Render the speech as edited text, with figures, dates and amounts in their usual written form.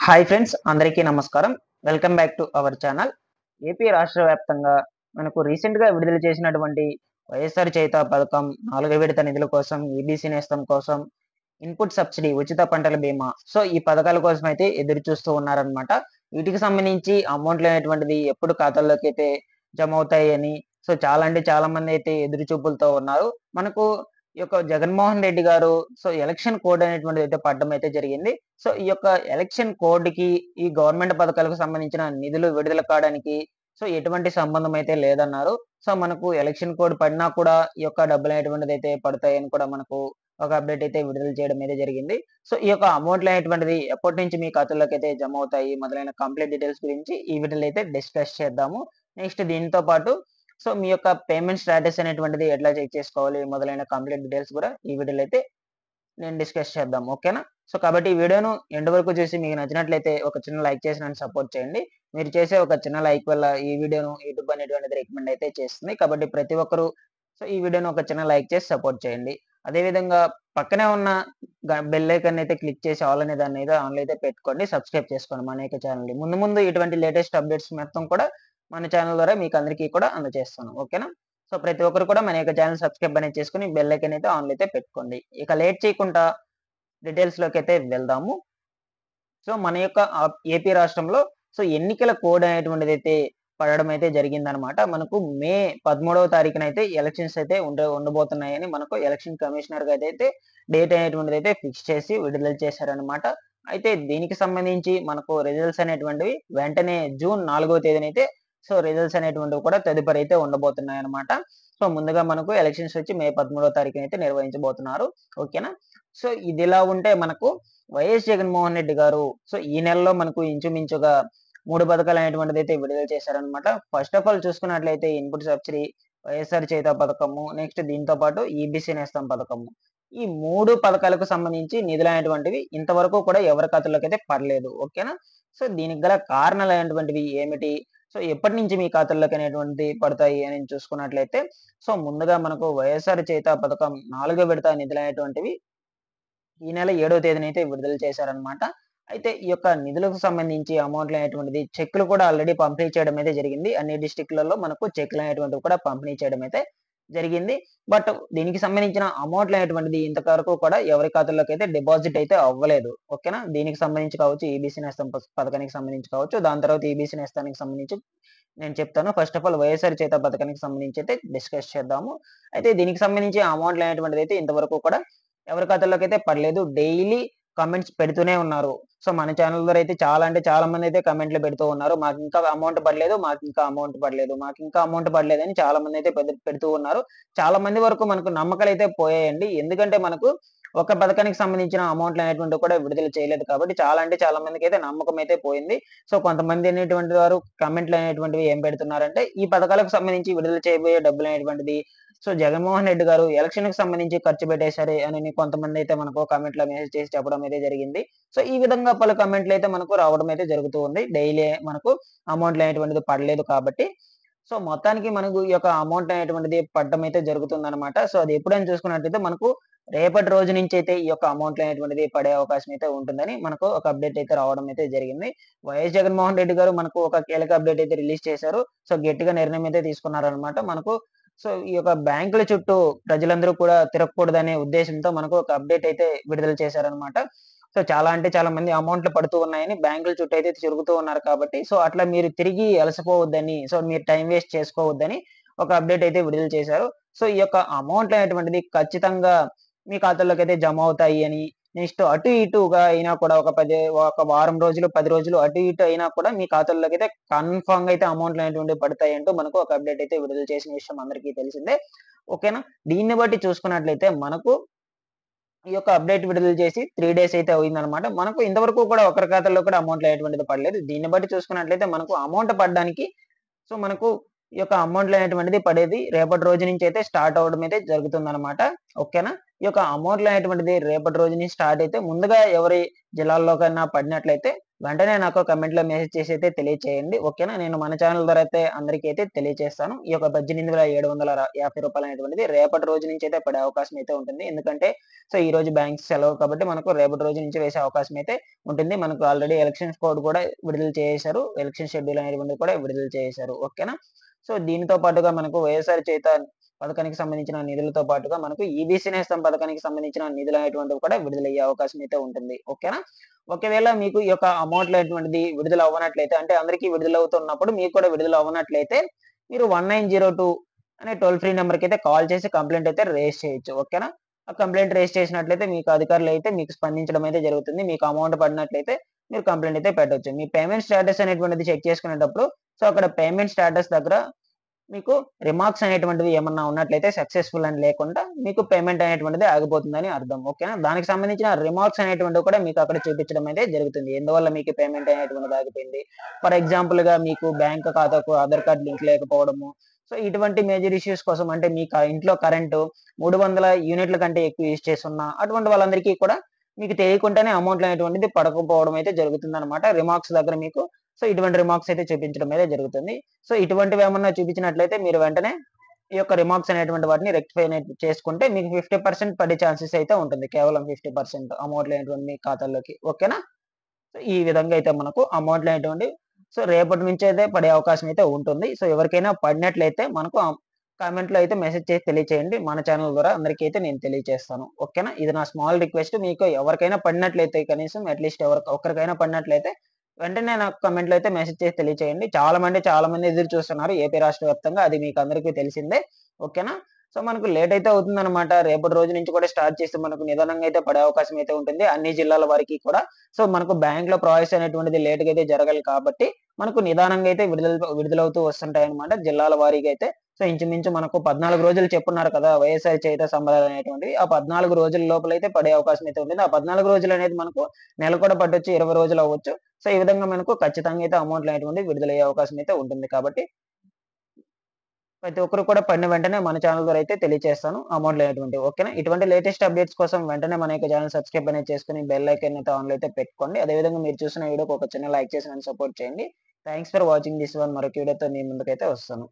Hi friends, అందరికీ నమస్కారం. Welcome back to our channel. AP రాష్ట్ర వ్యాప్తంగా మనకు రీసెంట్‌గా విడుదల చేసినటువంటి వైఎస్ఆర్ చేయుత పథకం, 4 విడత నిధుల కోసం, ఈబీసీ నేస్తం కోసం, ఇన్‌పుట్ సబ్సిడీ, ఉచిత పంటల బీమా. సో, ఈ పథకాల కోసం అయితే ఎదురు చూస్తూ ఉన్నారనమాట. వీటికి సంబంధించి అమౌంట్‌లనేటువంటిది ఎప్పుడు ఖాతాల్లోకైతే జమవుతాయని చాలా అంటే చాలా మందైతే ఎదురు చూపులతో ఉన్నారు. మనకు ఈ యొక్క జగన్మోహన్ రెడ్డి గారు ఎలక్షన్ కోడ్ అనేటువంటిదైతే పడడం అయితే జరిగింది. ఈ యొక్క ఎలక్షన్ కోడ్‌కి, ఈ గవర్నమెంట్ పథకాలకు సంబంధించిన నిధులు విడుదల కావడానికి ఎటువంటి సంబంధం అయితే లేదన్నారు. మనకు ఎలక్షన్ కోడ్ పడినా కూడా ఈ యొక్క డబ్బులనేటువంటిదైతే పడతాయని కూడా మనకు ఒక అప్డేట్ అయితే విడుదల చేయడం అయితే జరిగింది. ఈ యొక్క అమౌంట్‌లనేటువంటిది ఎప్పటినుంచి మీ ఖాతాల్లోకైతే జమ అవుతాయి మొదలైన కంప్లీట్ డీటెయిల్స్ గురించి ఈ వీడియోలో అయితే డిస్కస్ చేద్దాము. నెక్స్ట్ దీనితో పాటు మీ యొక్క పేమెంట్ స్టేటస్ అనేటువంటిది ఎట్లా చెక్ చేసుకోవాలి మొదలైన కంప్లీట్ డీటెయిల్స్ కూడా ఈ వీడియోలో అయితే నేను డిస్కస్ చేద్దాం. ఓకేనా? కాబట్టి ఈ వీడియోను ఎండ్ వరకు చూసి మీకు నచ్చినట్లయితే ఒక చిన్న లైక్ చేసి నన్ను సపోర్ట్ చేయండి. మీరు చేసే ఒక చిన్న లైక్ వల్ల ఈ వీడియోను యూట్యూబ్ అనేటువంటిది రికమెండ్ అయితే చేస్తుంది. కాబట్టి ప్రతి ఒక్కరు ఈ వీడియోను ఒక చిన్న లైక్ చేసి సపోర్ట్ చేయండి. అదే విధంగా పక్కనే ఉన్న బెల్ ఐకాన్ అయితే క్లిక్ చేసి ఆల్ అనే దాన్ని అయితే ఆన్‌లో అయితే పెట్టుకోండి. సబ్స్క్రైబ్ చేసుకోండి మన యొక్క ఛానెల్‌ని. ముందు ముందు ఇటువంటి లేటెస్ట్ అప్డేట్స్ మొత్తం కూడా మన ఛానెల్ ద్వారా మీకు అందరికీ కూడా అందజేస్తాను. ఓకేనా? ప్రతి ఒక్కరు కూడా మన యొక్క ఛానెల్ సబ్స్క్రైబ్ అనేది చేసుకొని బెల్ ఐకాన్ అయితే ఆన్‌లో అయితే పెట్టుకోండి. ఇక లేట్ చేయకుండా డీటెయిల్స్‌లోకైతే వెళ్దాము. మన యొక్క ఏపీ రాష్ట్రంలో ఎన్నికల కోడ్ అనేటువంటిదైతే పడడం అయితే జరిగిందనమాట. మనకు మే 13వ తారీఖునైతే ఎలక్షన్స్ అయితే ఉండబోతున్నాయని మనకు ఎలక్షన్ కమిషనర్ గారైతే డేట్ అనేటువంటిదైతే ఫిక్స్ చేసి విడుదల చేశారనమాట. అయితే దీనికి సంబంధించి మనకు రిజల్ట్స్ అనేటువంటివి వెంటనే జూన్ 4వ తేదీనైతే రిజల్ట్స్ అనేటువంటివి కూడా తదుపరి అయితే ఉండబోతున్నాయన్నమాట. ముందుగా మనకు ఎలక్షన్స్ వచ్చి మే 13వ తారీఖునైతే నిర్వహించబోతున్నారు. ఓకేనా? ఇదిలా ఉంటే మనకు వైఎస్ జగన్మోహన్ రెడ్డి గారు ఈ నెలలో మనకు ఇంచుమించుగా 3 పథకాలు అనేటువంటిదైతే విడుదల చేశారనమాట. ఫస్ట్ ఆఫ్ ఆల్ చూసుకున్నట్లయితే ఇన్‌పుట్ సబ్సిడీ, వైఎస్ఆర్ చేయుత పథకము, నెక్స్ట్ దీంతో పాటు ఈబీసీ నేస్తం పథకము. ఈ 3 పథకాలకు సంబంధించి నిధులనేటువంటివి ఇంతవరకు కూడా ఎవరి ఖాతాల్లోకైతే పడలేదు. ఓకేనా? దీనికి గల కారణాలైనటువంటివి ఏమిటి? ఎప్పటినుంచి మీ ఖాతాల్లోకి అనేటువంటిది పడతాయి అని చూసుకున్నట్లయితే ముందుగా మనకు వైఎస్ఆర్ చేయుత పథకం 4 విడత నిధులనేటువంటివి ఈ నెల 7వ తేదీనైతే విడుదల చేశారనమాట. అయితే ఈ యొక్క నిధులకు సంబంధించి అమౌంట్‌లనేటువంటిది చెక్‌లు కూడా ఆల్రెడీ పంపిణీ చేయడం అయితే జరిగింది. అన్ని డిస్ట్రిక్ట్‌లలో మనకు చెక్‌లనేటువంటివి కూడా పంపిణీ చేయడం అయితే జరిగింది. బట్ దీనికి సంబంధించిన అమౌంట్‌లనేటువంటిది ఇంతవరకు కూడా ఎవరి ఖాతాల్లోకైతే డిపాజిట్ అయితే అవ్వలేదు. ఓకేనా? దీనికి సంబంధించి కావచ్చు, ఈబీసీ నేస్తం పథకానికి సంబంధించి కావచ్చు, దాని తర్వాత ఈబీసీ నేస్తానికి సంబంధించి నేను చెప్తాను. ఫస్ట్ ఆఫ్ ఆల్ వైఎస్ఆర్ చేయుత పథకానికి సంబంధించి అయితే డిస్కస్ చేద్దాము. అయితే దీనికి సంబంధించి అమౌంట్‌లనేటువంటిదైతే ఇంతవరకు కూడా ఎవరి ఖాతాల్లోకైతే పడలేదు. డైలీ కామెంట్స్ పెడుతూనే ఉన్నారు. మన ఛానెల్ ద్వారా అయితే చాలా అంటే చాలా మందైతే కామెంట్‌లు పెడుతూ ఉన్నారు. మాకింకా అమౌంట్ పడలేదు, మాకింకా అమౌంట్ పడలేదు, మాకింకా అమౌంట్ పడలేదని చాలా మందైతే పెడుతూ ఉన్నారు. చాలా మంది వరకు మనకు నమ్మకాలైతే పోయాయండి. ఎందుకంటే మనకు ఒక పథకానికి సంబంధించిన అమౌంట్‌లనేటువంటివి కూడా విడుదల చేయలేదు కాబట్టి చాలా అంటే చాలా మందికైతే నమ్మకం అయితే పోయింది. కొంతమంది అనేటువంటి వారు కామెంట్‌లనేటువంటివి ఏం పెడుతున్నారంటే ఈ పథకాలకు సంబంధించి విడుదల చేయబోయే డబ్బులనేటువంటిది జగన్మోహన్ రెడ్డి గారు ఎలక్షన్‌కి సంబంధించి ఖర్చు పెట్టేశారే అని కొంతమందైతే మనకు కామెంట్‌లో మెసేజ్ చేసి చెప్పడం అయితే జరిగింది. ఈ విధంగా పలు కామెంట్‌లయితే మనకు రావడం అయితే జరుగుతూ ఉంది. డైలీ మనకు అమౌంట్‌లనేటువంటిది పడలేదు కాబట్టి. మొత్తానికి మనకు ఈ యొక్క అమౌంట్ అనేటువంటిది పడడం అయితే జరుగుతుందనమాట. అది ఎప్పుడని చూసుకున్నట్లయితే మనకు రేపటి రోజు నుంచి అయితే ఈ యొక్క అమౌంట్‌లనేటువంటిది పడే అవకాశం అయితే ఉంటుందని మనకు ఒక అప్డేట్ అయితే రావడం అయితే జరిగింది. వైఎస్ జగన్మోహన్ రెడ్డి గారు మనకు ఒక కీలక అప్డేట్ అయితే రిలీజ్ చేశారు. గట్టిగా నిర్ణయం అయితే తీసుకున్నారనమాట. మనకు ఈ యొక్క బ్యాంకుల చుట్టూ ప్రజలందరూ కూడా తిరగకూడదనే ఉద్దేశ్యంతో మనకు ఒక అప్డేట్ అయితే విడుదల చేశారనమాట. చాలా అంటే చాలా మంది అమౌంట్‌లు పడుతూ ఉన్నాయని బ్యాంకుల చుట్టూ అయితే తిరుగుతూ ఉన్నారు కాబట్టి అట్లా మీరు తిరిగి అలసిపోవద్దని, మీరు టైమ్ వేస్ట్ చేసుకోవద్దని ఒక అప్డేట్ అయితే విడుదల చేశారు. ఈ యొక్క అమౌంట్ అనేటువంటిది ఖచ్చితంగా మీ ఖాతాల్లోకైతే జమ అవుతాయి అని, నెక్స్ట్ అటు ఇటుగా అయినా కూడా ఒక వారం రోజులు, 10 రోజులు అటు ఇటు అయినా కూడా మీ ఖాతాల్లోకైతే కన్ఫర్మ్‌గా అయితే అమౌంట్‌లనేటువంటివి పడతాయంటూ మనకు ఒక అప్డేట్ అయితే విడుదల చేసిన విషయం అందరికీ తెలిసిందే. ఓకేనా? దీన్ని బట్టి చూసుకున్నట్లయితే మనకు ఈ యొక్క అప్డేట్ విడుదల చేసి 3 డేస్ అయితే అయిందనమాట. మనకు ఇంతవరకు కూడా ఒకరి ఖాతాల్లో కూడా అమౌంట్ అనేటువంటిది పడలేదు. దీన్ని బట్టి చూసుకున్నట్లయితే మనకు అమౌంట్ పడడానికి మనకు ఈ యొక్క అమౌంట్ అనేటువంటిది పడేది రేపటి రోజు నుంచి అయితే స్టార్ట్ అవ్వడం అయితే జరుగుతుందనమాట. ఓకేనా? ఈ యొక్క అమౌంట్ అనేటువంటిది రేపటి రోజు నుంచి స్టార్ట్ అయితే ముందుగా ఎవరి జిల్లాల్లో కన్నా పడినట్లయితే వెంటనే నాకు కమెంట్‌లో మెసేజ్ చేసి అయితే తెలియచేయండి. ఓకేనా? నేను మన ఛానల్ ద్వారా అయితే అందరికీ అయితే తెలియచేస్తాను. ఈ యొక్క రూ. 18,750 అనేటువంటిది రేపటి రోజు నుంచి అయితే పడే అవకాశం అయితే ఉంటుంది. ఎందుకంటే ఈ రోజు బ్యాంక్స్ సెలవు కాబట్టి మనకు రేపటి రోజు నుంచి వేసే అవకాశం అయితే ఉంటుంది. మనకు ఆల్రెడీ ఎలక్షన్స్ కోడ్ కూడా విడుదల చేసేశారు. ఎలక్షన్ షెడ్యూల్ అనేటువంటిది కూడా విడుదల చేసేశారు. ఓకేనా? దీనితో పాటుగా మనకు వైఎస్ఆర్ చేత పథకానికి సంబంధించిన నిధులతో పాటుగా మనకు ఈబీసీ నేస్తం పథకానికి సంబంధించిన నిధులనేటువంటివి కూడా విడుదలయ్యే అవకాశం అయితే ఉంటుంది. ఓకేనా? ఒకవేళ మీకు ఈ యొక్క అమౌంట్‌లు అనేటువంటిది విడుదల అవ్వనట్లయితే అంటే అందరికీ విడుదలవుతున్నప్పుడు మీకు కూడా విడుదల అవ్వనట్లయితే మీరు 1902 అనే టోల్ ఫ్రీ నంబర్‌కైతే కాల్ చేసి కంప్లెయింట్ అయితే రైజ్ చేయొచ్చు. ఓకేనా? ఆ కంప్లెయింట్ రైజ్ చేసినట్లయితే మీకు అధికారులైతే మీకు స్పందించడం అయితే జరుగుతుంది. మీకు అమౌంట్ పడినట్లయితే మీరు కంప్లెయింట్ అయితే పెట్టొచ్చు. మీ పేమెంట్ స్టేటస్ అనేటువంటిది చెక్ చేసుకునేటప్పుడు అక్కడ పేమెంట్ స్టేటస్ దగ్గర మీకు రిమార్క్స్ అనేటువంటివి ఏమన్నా ఉన్నట్లయితే సక్సెస్‌ఫుల్ అని లేకుండా మీకు పేమెంట్ అనేటువంటిది ఆగిపోతుందని అర్థం. ఓకేనా? దానికి సంబంధించిన రిమార్క్స్ అనేటువంటివి కూడా మీకు అక్కడ చూపించడం అయితే జరుగుతుంది. ఎందువల్ల మీకు పేమెంట్ అనేటువంటిది ఆగిపోయింది. ఫర్ ఎగ్జాంపుల్‌గా మీకు బ్యాంక్ ఖాతాకు ఆధార్ కార్డ్ లింక్ లేకపోవడము. ఇటువంటి మేజర్ ఇష్యూస్ కోసం అంటే మీ ఇంట్లో కరెంటు 300 యూనిట్ల కంటే ఎక్కువ యూజ్ చేసున్నా అటువంటి వాళ్ళందరికీ కూడా మీకు తెలియకుండానే అమౌంట్ అనేటువంటిది పడకపోవడం అయితే జరుగుతుందన్నమాట. రిమార్క్స్ దగ్గర మీకు ఇటువంటి రిమార్క్స్ అయితే చూపించడం అయితే జరుగుతుంది. ఇటువంటివేమన్నా చూపించినట్లయితే మీరు వెంటనే ఈ యొక్క రిమార్క్స్ అనేటువంటి వాటిని రెక్టిఫై చేసుకుంటే మీకు 50% పడే ఛాన్సెస్ అయితే ఉంటుంది. కేవలం 50% అమౌంట్‌లు అనేటువంటివి మీ ఖాతాల్లోకి. ఓకేనా? ఈ విధంగా అయితే మనకు అమౌంట్‌లు అనేటువంటివి రేపటి నుంచి అయితే పడే అవకాశం అయితే ఉంటుంది. ఎవరికైనా పడినట్లయితే మనకు కామెంట్‌లో అయితే మెసేజ్ చేసి తెలియచేయండి. మన ఛానల్ ద్వారా అందరికీ అయితే నేను తెలియచేస్తాను. ఓకేనా? ఇది నా స్మాల్ రిక్వెస్ట్. మీకు ఎవరికైనా పడినట్లయితే కనీసం అట్‌లీస్ట్ ఒక్కరికైనా పడినట్లయితే వెంటనే నాకు కామెంట్‌లో అయితే మెసేజ్ చేసి తెలియచేయండి. చాలా మంది ఎదురు చూస్తున్నారు ఏపీ రాష్ట్ర వ్యాప్తంగా. అది మీకు అందరికీ తెలిసిందే. ఓకేనా? మనకు లేట్ అయితే అవుతుందన్నమాట. రేపటి రోజు నుంచి కూడా స్టార్ట్ చేస్తే మనకు నిదానంగా అయితే పడే అవకాశం అయితే ఉంటుంది. అన్ని జిల్లాల వారికి కూడా. మనకు బ్యాంక్‌లో ప్రాసెస్ అనేటువంటిది లేట్‌గా అయితే జరగాలి కాబట్టి మనకు నిదానంగా అయితే విడుదలవుతూ వస్తుంటాయన్నమాట జిల్లాల వారీగా అయితే. ఇంచుమించు మనకు 14 రోజులు చెప్పున్నారు కదా! వైఎస్ఆర్ చేయూత సంబరాలు అనేటువంటివి. ఆ 14 రోజుల లోపలైతే పడే అవకాశం అయితే ఉంటుంది. ఆ 14 రోజులనేది మనకు నెల కూడా పట్టొచ్చు, 20 రోజులు అవ్వచ్చు. ఈ విధంగా మనకు ఖచ్చితంగా అయితే అమౌంట్‌లు అనేటువంటివి విడుదలయ్యే అవకాశం అయితే ఉంటుంది కాబట్టి ప్రతి ఒక్కరు కూడా పడిన వెంటనే మన ఛానల్ ద్వారా అయితే తెలియజేస్తాను అమౌంట్‌లు అనేటువంటివి. ఓకేనా? ఇటువంటి లేటెస్ట్ అప్డేట్స్ కోసం వెంటనే మన యొక్క ఛానెల్ సబ్స్క్రైబ్ అనేది చేసుకొని బెల్ ఐకాన్ అయితే ఆన్‌లో అయితే పెట్టుకోండి. అదే విధంగా మీరు చూసిన వీడియోకి ఒక చిన్న లైక్ చేసి నన్ను సపోర్ట్ చేయండి. Thanks for watching this one. మరొక వీడియోతో మీ ముందుకైతే వస్తాను.